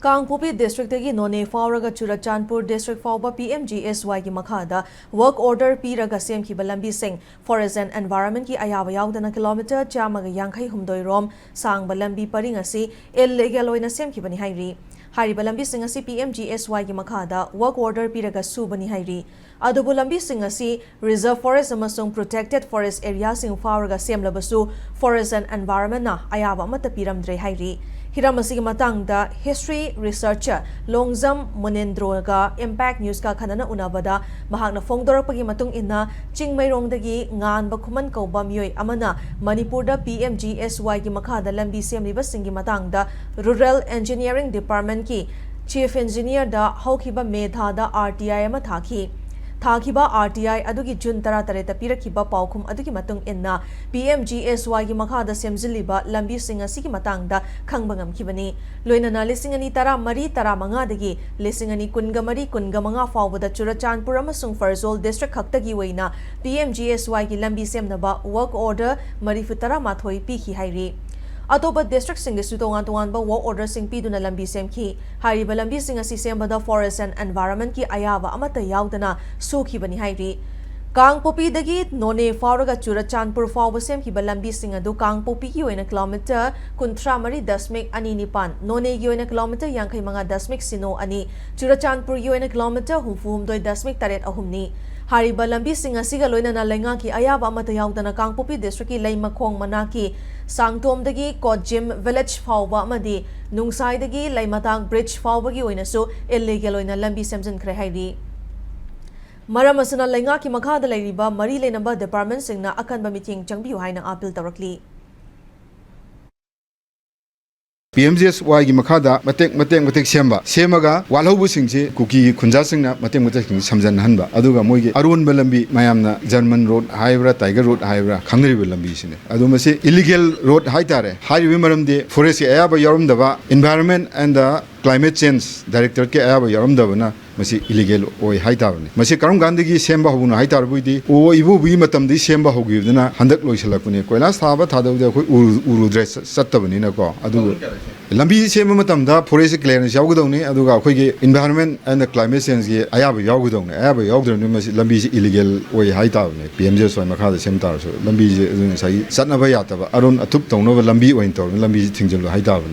Kangpopi district tagi none fauraga Churachandpur district fauba Pmgsy ki makhada work order piraga semkhiba lambi sing forest and environment ki ayawa yaudana kilometer chamaga yankhai humdoi rom sangba lambi paring asi illegal oina semkhibani hairi hariba lambi sing asi Pmgsy ki makhada work order piraga subani hairi adubu lambi sing asi reserve forest amasung protected forest area sing fauraga semlabasu forest and environment na ayawa mata piramdre hairi Hiramasi matangda history researcher Longzam Munendroga Impact News ka kanana unabada mahakna phongdorakpagi matung inna Chingmairongdagi ngan bakhuman kauba miyoi amana Manipur da Pmgsy ki makhada lambi semliba singi matangda Rural Engineering Department ki Chief Engineer da haukiba medha da RTI ama Thakiba RTI adugi June 13 pirakiba paukhum adugi matung inna Pmgsy ki makhada semjiliba lambi singa sigi matangda khangbangam kibani loinana lisingani tara mari tara manga dagi lisingani kunga mari kunga manga fawbada Churachandpur amasung Farzol district khaktagi waina Pmgsy ki lambi semnaba work order mari futara mathoi pikhi hairi Atoba district sing is tongan ba work order sing piduna lambi semki hariba lambi sing asi sembada forest and environment ki ayawa amata yaudana sukhi bani hairi Kangpopi dagi none fauraga Churachandpur fawba semki lambi sing adu Kangpopi ki oina kilometer kuntra mari dasmik ani nipan none ki oina kilometer yankhai manga dasmik sino ani Churachandpur ki oina kilometer humfum doi dasmik taret ahumni Hariba lambi sing asiga loinana lenga ki ayaba amata yaudana Kangpopi district ki leimakhong manaki Sangtomdagi Kojim village fawba amadi Nungsaidagi Laimatang bridge fawbagi oinasu illegal oina lambi semjin khre hairi Maram asana lenga ki makhada lairiba mari lenamba department singna akanba meeting changbiu haina appeal tawrakli Pmgsy ki makhada matek semaga walhobu singse kuki khunja singna matek samjan hanba aduga moigi arun lambi mayamna German road highway tiger road highway khangri lambi sine adu mase illegal road haitare highway maramde forest ayaba yarum daba environment and the climate change director ke ayaba yarum daba na masi illegal oi haitawne masi karam gandagi semba hobuna haitar buidi o ibu bi matamdi semba hogibdana handak loisalakune koilas thaba thadawde khoi urudre sattabani na ko adu lambi semba matamda forest clearance yawgudawni aduga khoigi environment and the climate change ge ayaba yawgudawne ayaba yawdrani masi lambi illegal oi haitawne Pmgsy makhada semtar so lambi sai satnaba yataba arun atup tawno lambi oin tawne lambi thingjalo haitawne